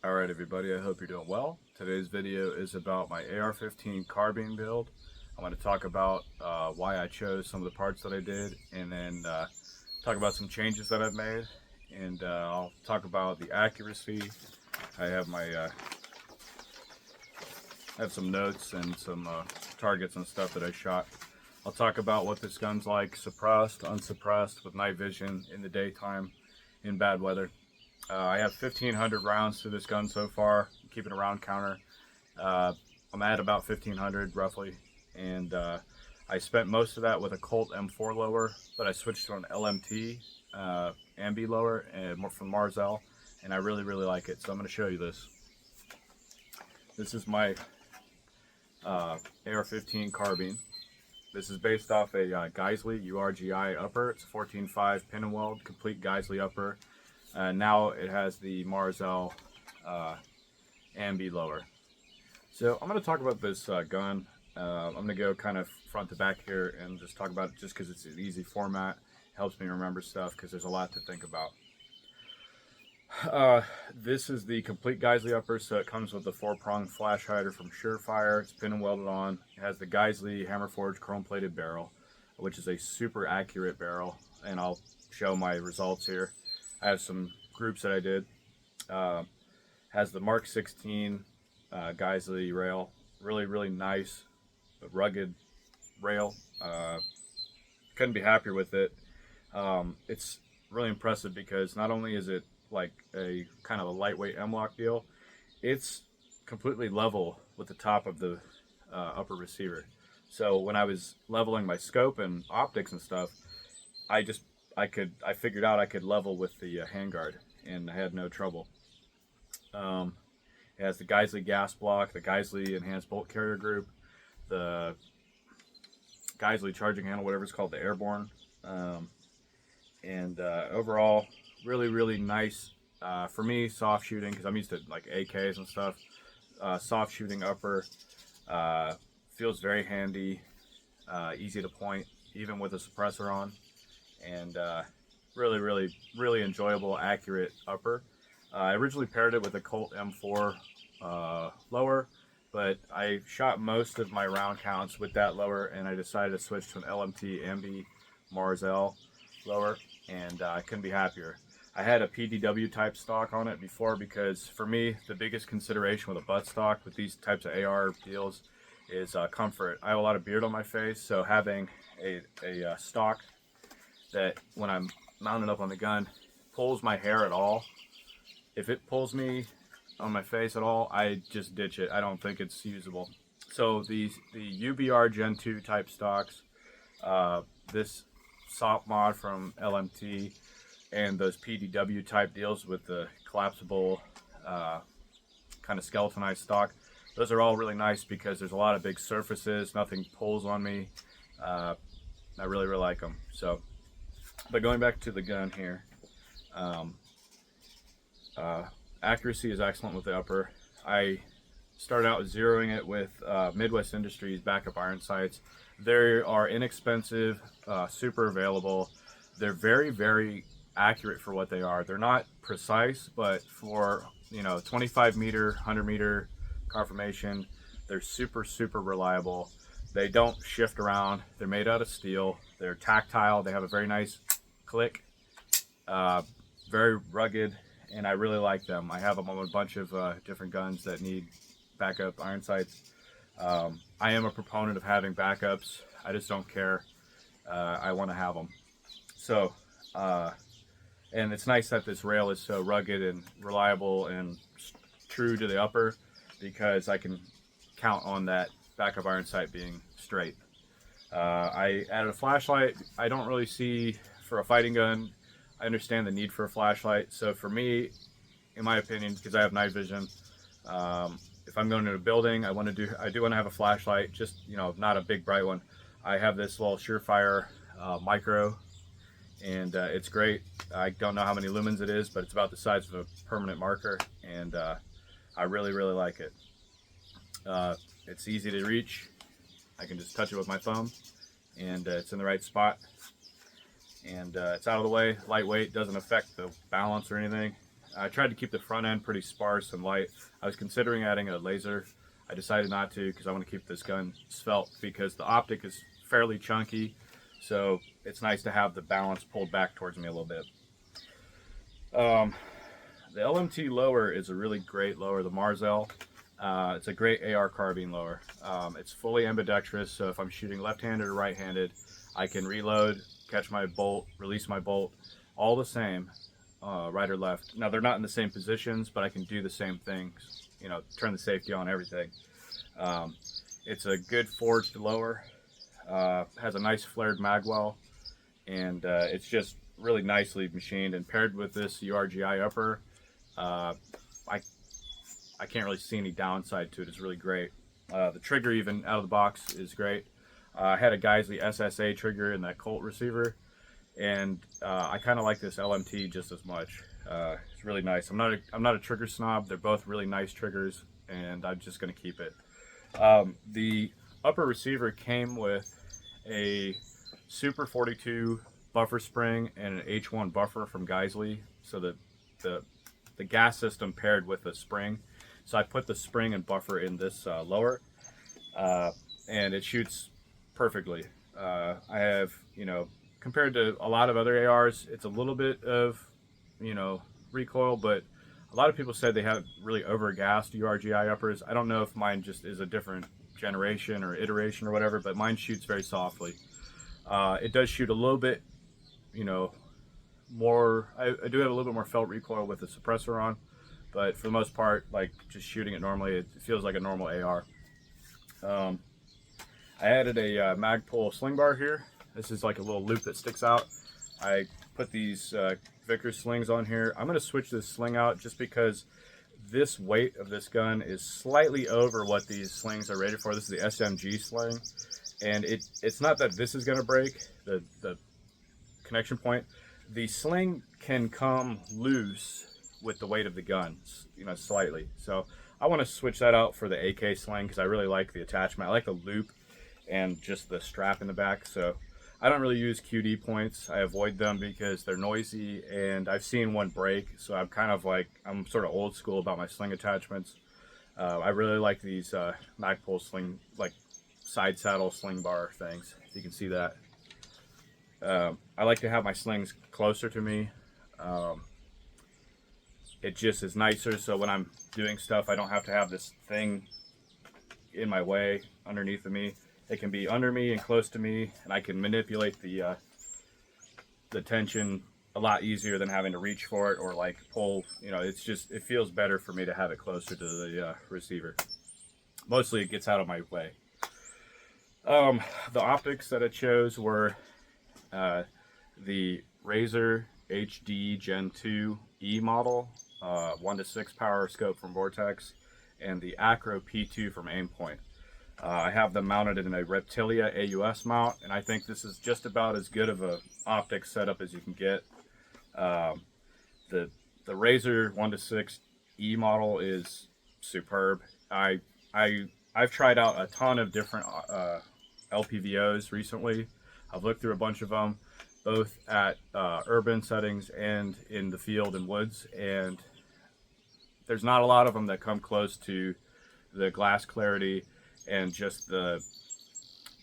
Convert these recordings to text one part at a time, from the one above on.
Alright everybody, I hope you're doing well. Today's video is about my AR-15 carbine build. I'm going to talk about why I chose some of the parts that I did, and then talk about some changes that I've made, and I'll talk about the accuracy. I have my some notes and some targets and stuff that I shot. I'll talk about what this gun's like, suppressed, unsuppressed, with night vision, in the daytime, in bad weather. I have 1,500 rounds to this gun so far, keeping a round counter. I'm at about 1,500 roughly, and I spent most of that with a Colt M4 lower, but I switched to an LMT Ambi lower and more from Marzell, and I really like it. So I'm going to show you this. This is my AR-15 carbine. This is based off a Geisley URGI upper. It's a 14.5 pin and weld, complete Geisley upper. Now it has the Marzell Ambi lower. So I'm going to talk about this gun. I'm going to go kind of front to back here and just talk about it just because it's an easy format. It helps me remember stuff because there's a lot to think about. This is the complete Geisley upper, so it comes with the 4-prong flash hider from Surefire. It's pin and welded on. It has the Geisley hammer forged chrome plated barrel, which is a super accurate barrel, and I'll show my results here. I have some groups that I did. Has the Mark 16 Geisley rail, really nice, rugged rail. Couldn't be happier with it. It's really impressive because not only is it like a kind of a lightweight M-lock deal, it's completely level with the top of the upper receiver. So when I was leveling my scope and optics and stuff, I figured out I could level with the handguard, and I had no trouble. It has the Geisley gas block, the Geisley enhanced bolt carrier group, the Geisley charging handle, whatever it's called, the airborne, and overall really nice. For me, soft shooting, because I'm used to like AKs and stuff. Soft shooting upper, feels very handy, easy to point even with a suppressor on, and really enjoyable, accurate upper. I originally paired it with a Colt M4 lower, but I shot most of my round counts with that lower, and I decided to switch to an LMT Ambi Marzell lower, and I couldn't be happier. I had a PDW type stock on it before because for me the biggest consideration with a butt stock with these types of AR deals is comfort. I have a lot of beard on my face, so having a stock that when I'm mounted up on the gun pulls my hair at all, if it pulls me on my face at all, I just ditch it. I don't think it's usable. So the UBR Gen 2 type stocks, this SOP mod from LMT, and those PDW type deals with the collapsible kind of skeletonized stock, those are all really nice because there's a lot of big surfaces, nothing pulls on me. I really like them. So, but going back to the gun here, accuracy is excellent with the upper. I started out zeroing it with Midwest Industries backup iron sights. They are inexpensive, super available. They're very accurate for what they are. They're not precise, but for 25 meter, 100 meter confirmation, they're super reliable. They don't shift around. They're made out of steel. They're tactile. They have a very nice click. Very rugged, and I really like them. I have them on a bunch of different guns that need backup iron sights. I am a proponent of having backups. I just don't care. I want to have them. So, and it's nice that this rail is so rugged and reliable and true to the upper, because I can count on that backup iron sight being straight. I added a flashlight. I don't really see, for a fighting gun, I understand the need for a flashlight. So for me, in my opinion, because I have night vision, if I'm going to a building, I do want to have a flashlight, just not a big bright one. I have this little Surefire micro, and it's great. I don't know how many lumens it is, but it's about the size of a permanent marker, and I really like it. It's easy to reach. I can just touch it with my thumb, and it's in the right spot, and it's out of the way, lightweight, doesn't affect the balance or anything. I tried to keep the front end pretty sparse and light. I was considering adding a laser. I decided not to because I want to keep this gun svelte because the optic is fairly chunky, so it's nice to have the balance pulled back towards me a little bit. The LMT lower is a really great lower, the Marzell. It's a great AR carbine lower. It's fully ambidextrous, so if I'm shooting left-handed or right-handed, I can reload, catch my bolt, release my bolt, all the same, right or left. Now they're not in the same positions, but I can do the same things, you know, turn the safety on, everything. It's a good forged lower, has a nice flared magwell, and it's just really nicely machined, and paired with this URGI upper, I can't really see any downside to it. It's really great. The trigger, even out of the box, is great. I had a Geisley SSA trigger in that Colt receiver, and I kind of like this LMT just as much. It's really nice. I'm not a trigger snob. They're both really nice triggers, and I'm just going to keep it. The upper receiver came with a Super 42 buffer spring and an H1 buffer from Geisley, so that the gas system paired with the spring. So I put the spring and buffer in this lower, and it shoots perfectly. I have, you know, compared to a lot of other ARs, it's a little bit of, you know, recoil, but a lot of people said they have really over-gassed URGI uppers. I don't know if mine just is a different generation or iteration or whatever, but mine shoots very softly. It does shoot a little bit, you know, more, I do have a little bit more felt recoil with the suppressor on, but for the most part, like just shooting it normally, it feels like a normal AR. I added a Magpul sling bar here. This is like a little loop that sticks out. I put these Vickers slings on here. I'm going to switch this sling out just because this weight of this gun is slightly over what these slings are rated for. This is the SMG sling, and it's not that this is going to break the connection point. The sling can come loose with the weight of the gun, you know, slightly. So I want to switch that out for the AK sling because I really like the attachment. I like the loop and just the strap in the back. So I don't really use QD points. I avoid them because they're noisy, and I've seen one break. So I'm kind of like, I'm sort of old school about my sling attachments. I really like these Magpul sling, like side saddle sling bar things. If you can see that. I like to have my slings closer to me. It just is nicer, so when I'm doing stuff, I don't have to have this thing in my way underneath of me. It can be under me and close to me, and I can manipulate the tension a lot easier than having to reach for it or like pull. You know, it's just, it feels better for me to have it closer to the receiver. Mostly it gets out of my way. The optics that I chose were the Razor HD Gen 2 E model, 1:6 power scope from Vortex, and the Acro P2 from Aimpoint. I have them mounted in a Reptilia AUS mount, and I think this is just about as good of a optic setup as you can get. The Razor 1:6 E model is superb. I've tried out a ton of different LPVOs recently. I've looked through a bunch of them, both at urban settings and in the field and woods, and there's not a lot of them that come close to the glass clarity and just the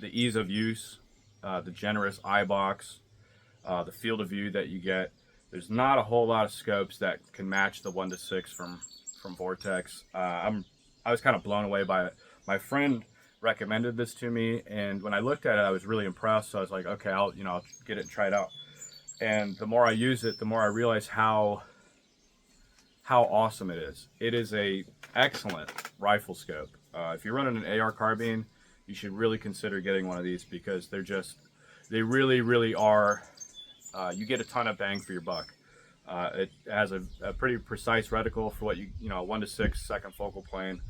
ease of use, the generous eye box, the field of view that you get. There's not a whole lot of scopes that can match the 1:6 from Vortex. I was kind of blown away by it. My friend recommended this to me, and when I looked at it, I was really impressed. So I was like, okay, I'll get it and try it out. And the more I use it, the more I realize how awesome it is. It is a excellent rifle scope. If you're running an AR carbine, you should really consider getting one of these because they really are. You get a ton of bang for your buck. It has a pretty precise reticle for what you 1:6 second focal plane.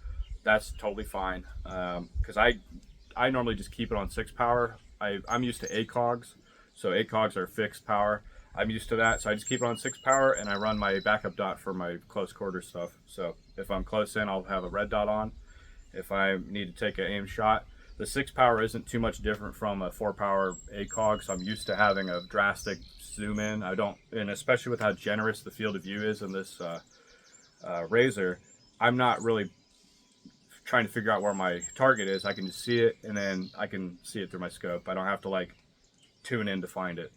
That's totally fine, because I normally just keep it on 6 power. I'm used to ACOGs, so ACOGs are fixed power. I'm used to that, so I just keep it on 6 power, and I run my backup dot for my close quarter stuff. So if I'm close in, I'll have a red dot on if I need to take an aim shot. The 6 power isn't too much different from a 4 power ACOG, so I'm used to having a drastic zoom in. I don't, and especially with how generous the field of view is in this Razor, I'm not really trying to figure out where my target is. I can just see it, and then I can see it through my scope. I don't have to like tune in to find it.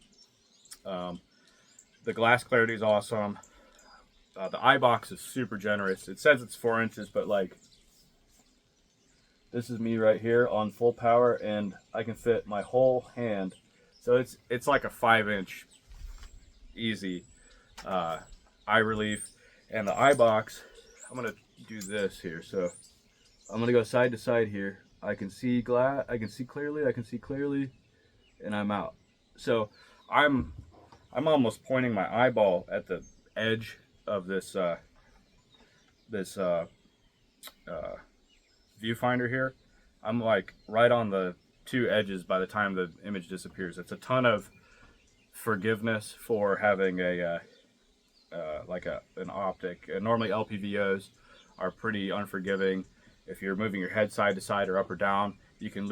The glass clarity is awesome. The eye box is super generous. It says it's 4 inches, but like, this is me right here on full power, and I can fit my whole hand. So it's like a 5-inch easy eye relief. And the eye box, I'm gonna do this here. So I'm gonna go side to side here. I can see I can see clearly, and I'm out. So I'm almost pointing my eyeball at the edge of this viewfinder here. I'm like right on the 2 edges by the time the image disappears. It's a ton of forgiveness for having a an optic. Normally LPVOs are pretty unforgiving. If you're moving your head side to side or up or down, you can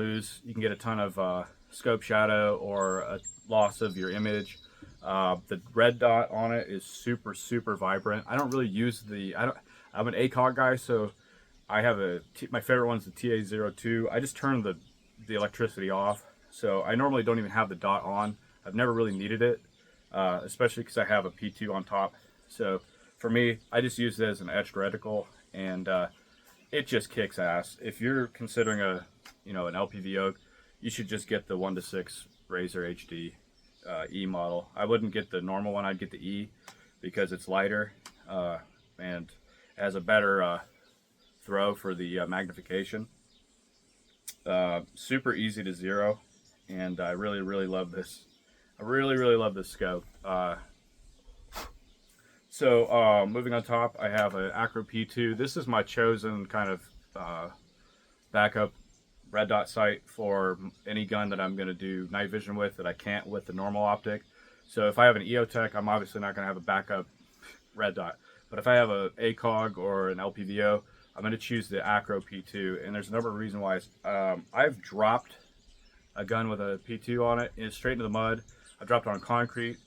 get a ton of scope shadow or a loss of your image. The red dot on it is super vibrant. I don't really use I'm an ACOG guy, so I have my favorite one's the TA02. I just turn the electricity off, so I normally don't even have the dot on. I've never really needed it, especially because I have a P2 on top. So for me, I just use it as an etched reticle, and it just kicks ass. If you're considering an LPVO, you should just get the 1:6 Razor HD E model. I wouldn't get the normal one. I'd get the E because it's lighter and has a better throw for the magnification. Super easy to zero, and I really love this. I really love this scope. So moving on top, I have an Acro P2. This is my chosen kind of backup red dot sight for any gun that I'm going to do night vision with that I can't with the normal optic. So if I have an EOTech, I'm obviously not going to have a backup red dot. But if I have a ACOG or an LPVO, I'm going to choose the Acro P2. And there's a number of reasons why. I've dropped a gun with a P2 on it, and it's straight into the mud. I dropped it on concrete.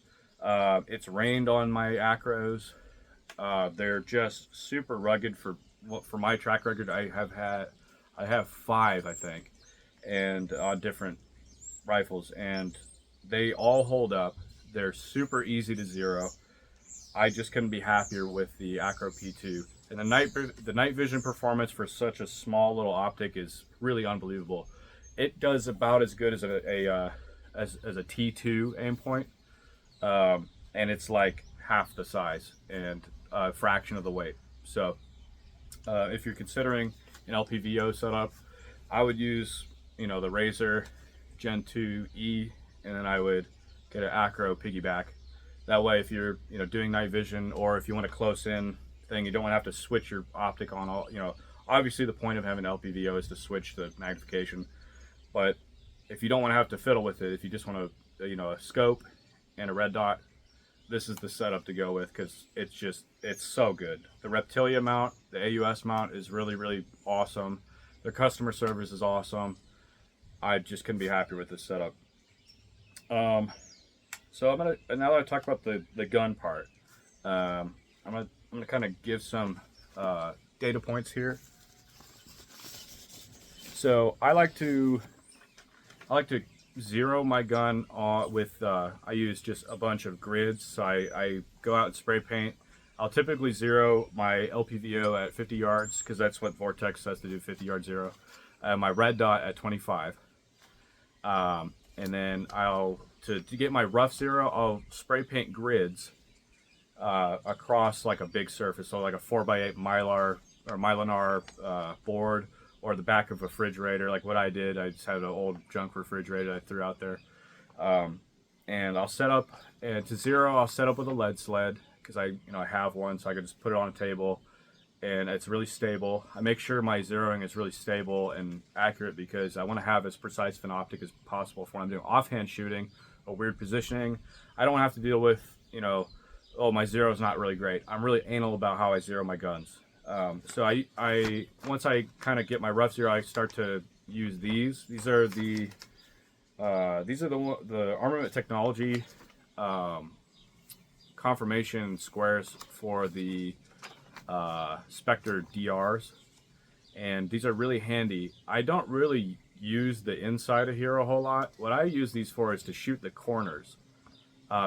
It's rained on my Acros. They're just super rugged for my track record. I have 5, I think, and on different rifles, and they all hold up. They're super easy to zero. I just couldn't be happier with the Acro P2. And the night vision performance for such a small little optic is really unbelievable. It does about as good as a T2 aim point, and it's like half the size and a fraction of the weight. So if you're considering an LPVO setup, I would use the Razor Gen 2 E, and then I would get an Acro piggyback. That way, if you're doing night vision, or if you want a close in thing, you don't want to have to switch your optic on all. Obviously the point of having LPVO is to switch the magnification, but if you don't want to have to fiddle with it, if you just want a scope and a red dot, this is the setup to go with, because it's so good. The Reptilia mount, the AUS mount is really awesome. Their customer service is awesome. I just couldn't be happier with this setup. So now that I talk about the gun part, I'm gonna kind of give some data points here. So I like to zero my gun with I use just a bunch of grids. So I go out and spray paint. I'll typically zero my LPVO at 50 yards because that's what Vortex says to do, 50-yard zero. My red dot at 25. And then to get my rough zero, I'll spray paint grids across like a big surface, so like a 4x8 Mylar or Mylar board, or the back of a refrigerator, like what I did. I just had an old junk refrigerator I threw out there. And I'll set up, and to zero, I'll set up with a lead sled, because I have one, so I can just put it on a table, and it's really stable. I make sure my zeroing is really stable and accurate, because I want to have as precise of an optic as possible for when I'm doing offhand shooting or weird positioning. I don't have to deal with, oh, my zero is not really great. I'm really anal about how I zero my guns. So I once I kind of get my rough zero, I start to use these. These are the Armament Technology confirmation squares for the Spectre DRs, and these are really handy. I don't really use the inside of here a whole lot. What I use these for is to shoot the corners,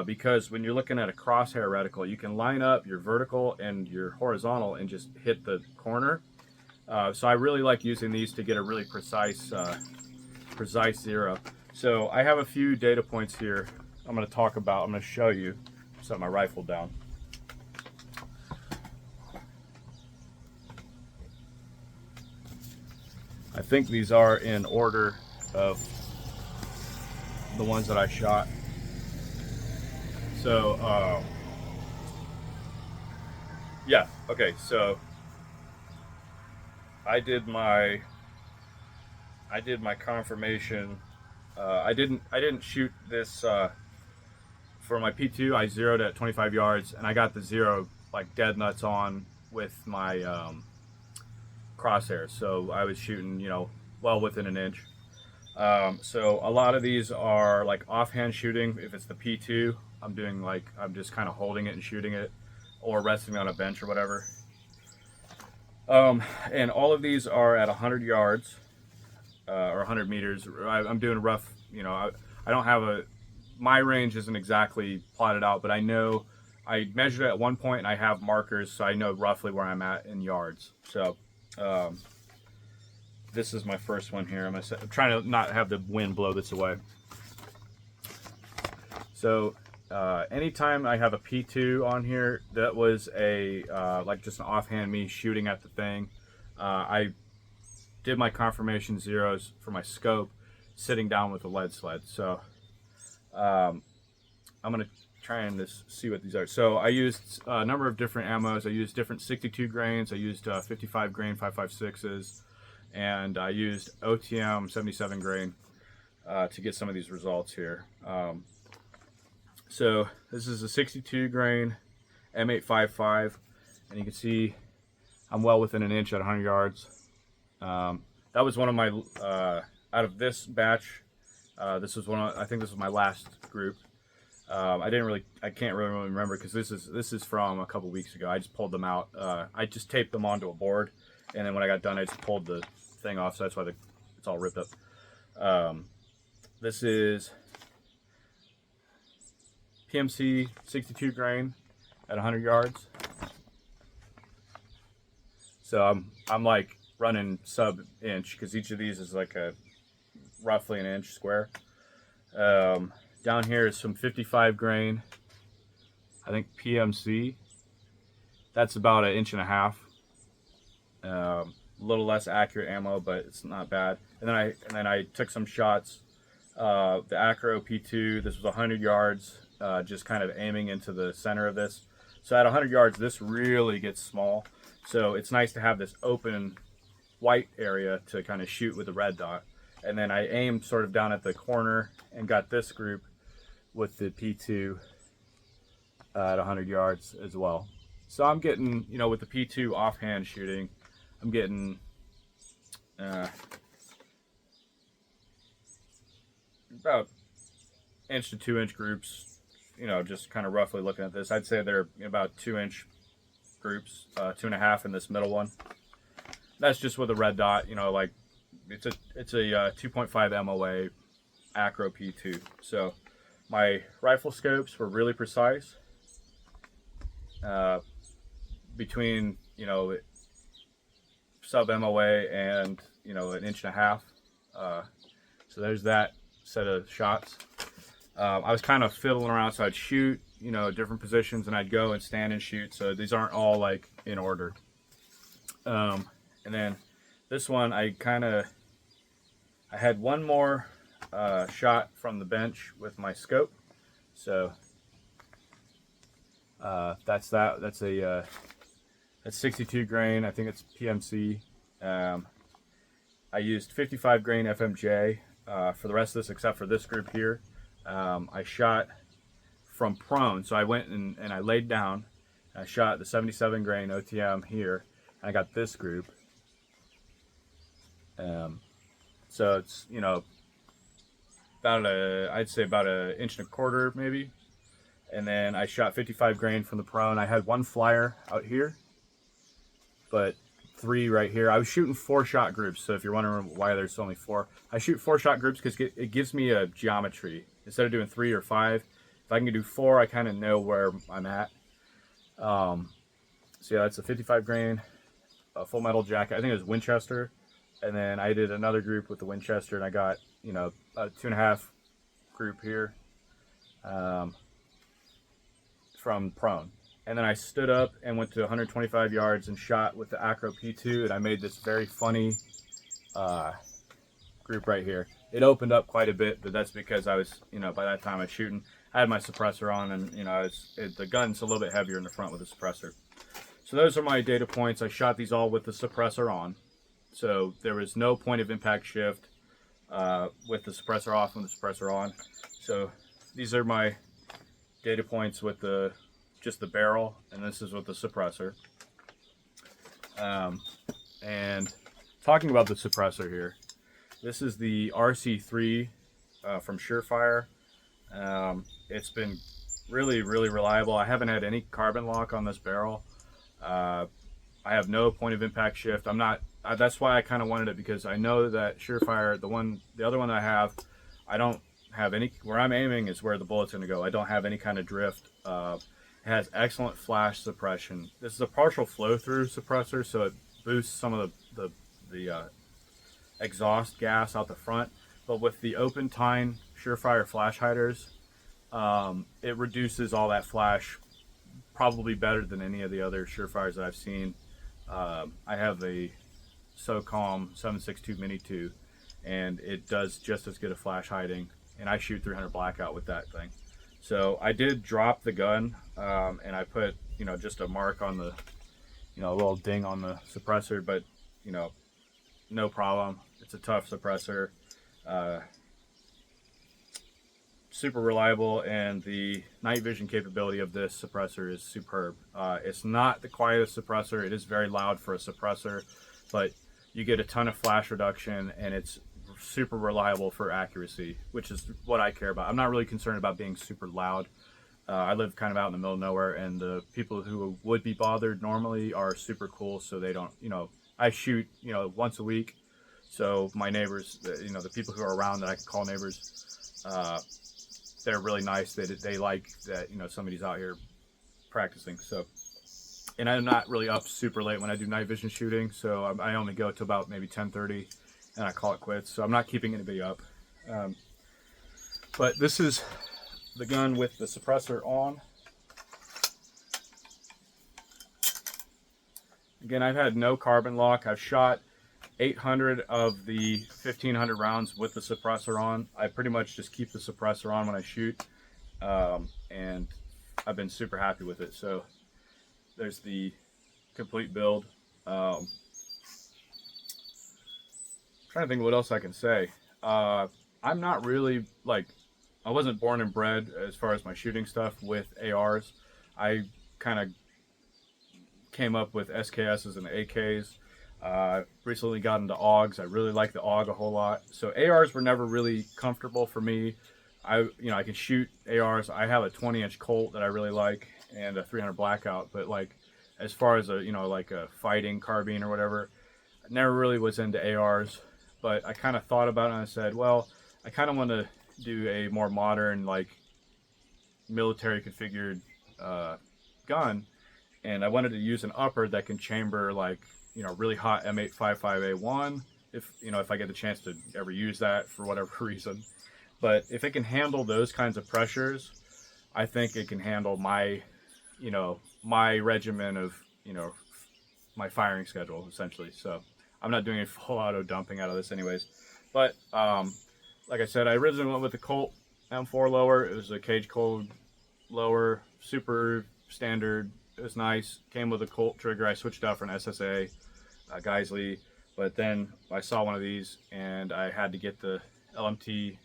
because when you're looking at a crosshair reticle, you can line up your vertical and your horizontal and just hit the corner. So I really like using these to get a really precise zero. So I have a few data points here I'm going to talk about. I'm going to show you. Set my rifle down. I think these are in order of the ones that I shot. So yeah, okay, so I did my confirmation. I didn't shoot this for my P2. I zeroed at 25 yards, and I got the zero like dead nuts on with my crosshairs. So I was shooting, you know, well within an inch. So a lot of these are like offhand shooting. If it's the P2, I'm doing like, I'm just kind of holding it and shooting it, or resting on a bench or whatever. And all of these are at 100 yards or 100 meters. I'm doing rough, you know, I don't have my range isn't exactly plotted out, but I know I measured it at one point and I have markers, so I know roughly where I'm at in yards. So this is my first one here. I'm trying to not have the wind blow this away. So anytime I have a P2 on here, that was a like just an offhand me shooting at the thing. I did my confirmation zeros for my scope sitting down with a lead sled. So I'm gonna try and just see what these are. So I used a number of different ammos. I used different 62 grains. I used 55 grain 5.56s, and I used OTM 77 grain to get some of these results here. So this is a 62 grain M855, and you can see I'm well within an inch at 100 yards. That was one of my out of this batch. This was I think this was my last group. I can't really remember because this is from a couple weeks ago. I just pulled them out. I just taped them onto a board, and then when I got done, I just pulled the thing off. So that's why it's all ripped up. This is PMC 62 grain at 100 yards. So I'm like running sub inch because each of these is like a roughly an inch square. Down here is some 55 grain, I think PMC. That's about 1.5 inches. A little less accurate ammo, but it's not bad. And then I took some shots. The Acro P2. This was 100 yards, just kind of aiming into the center of this. So at 100 yards, this really gets small. So it's nice to have this open white area to kind of shoot with the red dot. And then I aimed sort of down at the corner and got this group with the P2 at 100 yards as well. So I'm getting, you know, with the P2 offhand shooting, I'm getting about 1 to 2 inch groups, you know, just kind of roughly looking at this. I'd say they're about 2 inch groups, 2.5 in this middle one. That's just with a red dot, you know, like it's a 2.5 MOA Acro P2. So my rifle scopes were really precise, between, you know, sub MOA and, you know, 1.5 inches. So there's that set of shots. I was kind of fiddling around, so I'd shoot, you know, different positions, and I'd go and stand and shoot. So these aren't all like in order. And then this one, I had one more shot from the bench with my scope. So that's that. That's 62 grain. I think it's PMC. I used 55 grain FMJ for the rest of this, except for this group here. I shot from prone, so I went and I laid down. I shot the 77 grain OTM here, and I got this group. So it's, you know, I'd say about 1.25 inches maybe. And then I shot 55 grain from the prone. I had one flyer out here, but 3 right here. I was shooting 4-shot groups, so if you're wondering why there's only 4, I shoot 4-shot groups because it gives me a geometry. Instead of doing 3 or 5, if I can do 4, I kind of know where I'm at. So yeah, that's a 55 grain, a full metal jacket. I think it was Winchester, and then I did another group with the Winchester, and I got, you know, a 2.5 group here from prone. And then I stood up and went to 125 yards and shot with the Acro P2, and I made this very funny group right here. It opened up quite a bit, but that's because I was, you know, by that time I was shooting. I had my suppressor on, and, you know, the gun's a little bit heavier in the front with the suppressor. So those are my data points. I shot these all with the suppressor on. So there was no point of impact shift with the suppressor off and the suppressor on. So these are my data points with just the barrel, and this is with the suppressor. And talking about the suppressor here, this is the RC3 from Surefire. It's been really, really reliable. I haven't had any carbon lock on this barrel. I have no point of impact shift. That's why I kind of wanted it, because I know that Surefire, the other one I have, I don't have any, where I'm aiming is where the bullet's going to go. I don't have any kind of drift. It has excellent flash suppression. This is a partial flow through suppressor, so it boosts some of the exhaust gas out the front. But with the open tine Surefire flash hiders, it reduces all that flash probably better than any of the other Surefires that I've seen. I have a SOCOM 7.62 Mini 2, and it does just as good a flash hiding, and I shoot 300 blackout with that thing. So I did drop the gun, and I put, you know, just a mark on the, you know, a little ding on the suppressor, but, you know, no problem. It's a tough suppressor. Super reliable, and the night vision capability of this suppressor is superb. It's not the quietest suppressor. It is very loud for a suppressor, but you get a ton of flash reduction, and it's super reliable for accuracy, which is what I care about. I'm not really concerned about being super loud. I live kind of out in the middle of nowhere, and the people who would be bothered normally are super cool, so they don't, you know, I shoot, you know, once a week, so my neighbors, you know, the people who are around that I can call neighbors, they're really nice. They like that, you know, somebody's out here practicing. So, and I'm not really up super late when I do night vision shooting, so I only go to about maybe 10:30, and I call it quits. So I'm not keeping anybody up. But this is the gun with the suppressor on. Again, I've had no carbon lock. I've shot 800 of the 1,500 rounds with the suppressor on. I pretty much just keep the suppressor on when I shoot, and I've been super happy with it. So there's the complete build. I'm trying to think what else I can say. I'm not really, like, I wasn't born and bred as far as my shooting stuff with ARs. I kind of came up with SKSs and AKs. Recently got into AUGs. I really like the AUG a whole lot. So ARs were never really comfortable for me. I can shoot ARs. I have a 20-inch Colt that I really like, and a 300 blackout. But like, as far as like a fighting carbine or whatever, I never really was into ARs. But I kind of thought about it, and I said, well, I kind of want to do a more modern, like, military configured gun, and I wanted to use an upper that can chamber, like, really hot M855A1 if I get the chance to ever use that for whatever reason. But if it can handle those kinds of pressures, I think it can handle my my regimen of my firing schedule, essentially. So I'm not doing a full auto dumping out of this anyways. But like I said, I originally went with the Colt M4 lower. It was a cage code lower, super standard. It was nice. Came with a Colt trigger. I switched out for an SSA Geisley, but then I saw one of these and I had to get the LMT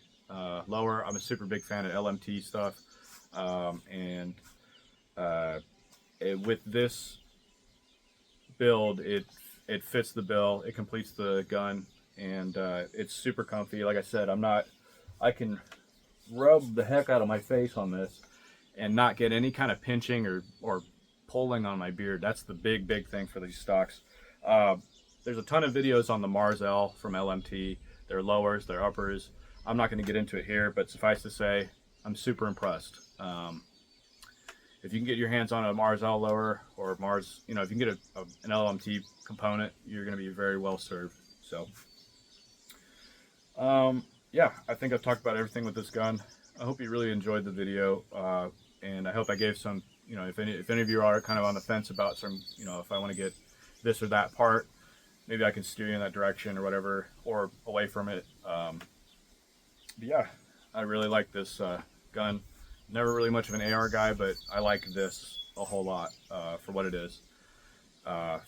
lower. I'm a super big fan of LMT stuff, and with this build, it fits the bill. It completes the gun, and it's super comfy. Like I said, I can rub the heck out of my face on this and not get any kind of pinching or pulling on my beard. That's the big thing for these stocks. There's a ton of videos on the Mars L from LMT, their lowers, their uppers. I'm not going to get into it here, but suffice to say, I'm super impressed. If you can get your hands on a Mars L lower or Mars, you know, if you can get an LMT component, you're going to be very well served. So, yeah, I think I've talked about everything with this gun. I hope you really enjoyed the video, and I hope I gave some, you know, if any of you are kind of on the fence about some, you know, if I want to get this or that part, maybe I can steer you in that direction or whatever, or away from it. But yeah, I really like this gun. Never really much of an AR guy, but I like this a whole lot for what it is.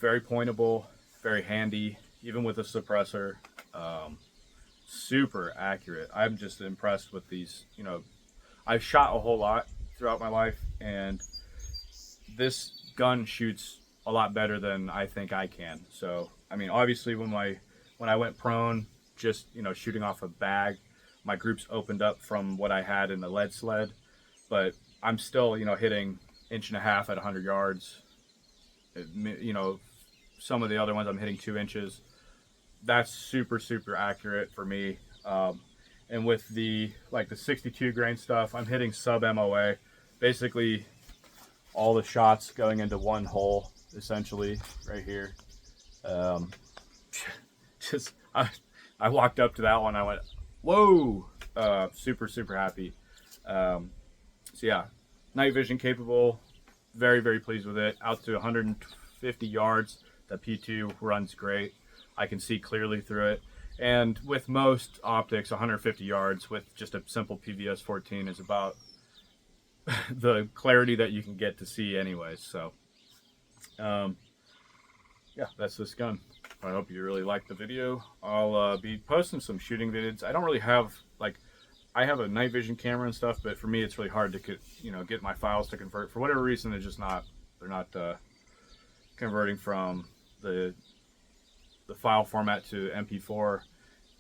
Very pointable, very handy, even with a suppressor. Super accurate. I'm just impressed with these. You know, I've shot a whole lot throughout my life, and this gun shoots a lot better than I think I can. So, I mean, obviously when I went prone, just, you know, shooting off a bag, my groups opened up from what I had in the lead sled, but I'm still, you know, hitting 1.5 inches at 100 yards. You know, some of the other ones I'm hitting 2 inches. That's super accurate for me. And with the 62 grain stuff, I'm hitting sub MOA. Basically, all the shots going into one hole, essentially, right here. I walked up to that one, I went, whoa! Super happy. So yeah, night vision capable. Very pleased with it. Out to 150 yards, the P2 runs great. I can see clearly through it. And with most optics, 150 yards with just a simple PVS 14 is about the clarity that you can get to see anyways. So yeah, that's this gun. I hope you really liked the video. I'll be posting some shooting vids. I don't really have, like, I have a night vision camera and stuff, but for me it's really hard to, you know, get my files to convert. For whatever reason, they're not converting from the file format to MP4.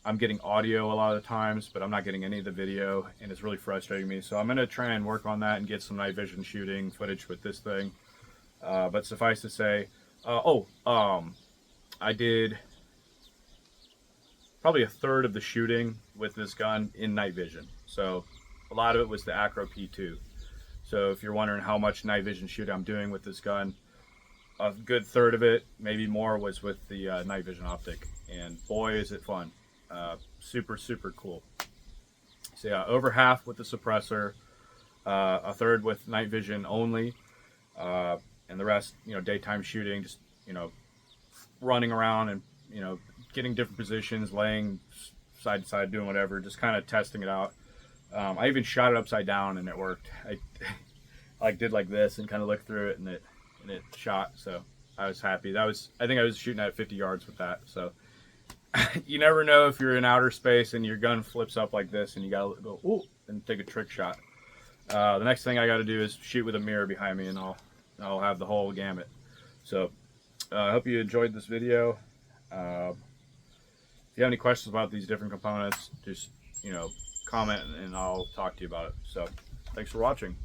I'm getting audio a lot of the times, but I'm not getting any of the video, and it's really frustrating me. So I'm going to try and work on that and get some night vision shooting footage with this thing. But suffice to say, I did probably 1/3 of the shooting with this gun in night vision. So a lot of it was the Acro P2. So if you're wondering how much night vision shooting I'm doing with this gun, a good 1/3 of it, maybe more, was with the night vision optic. And boy, is it fun. Super cool. So yeah, over half with the suppressor, 1/3 with night vision only, and the rest, you know, daytime shooting, just, you know, running around and, you know, getting different positions, laying side to side, doing whatever, just kind of testing it out. I even shot it upside down and it worked. I did like this and kind of looked through it, and it shot. So I was happy. I think I was shooting at 50 yards with that. So you never know if you're in outer space and your gun flips up like this and you gotta go ooh and take a trick shot. The next thing I got to do is shoot with a mirror behind me, and I'll have the whole gamut. So I hope you enjoyed this video. If you have any questions about these different components, just, you know, comment and I'll talk to you about it. So thanks for watching.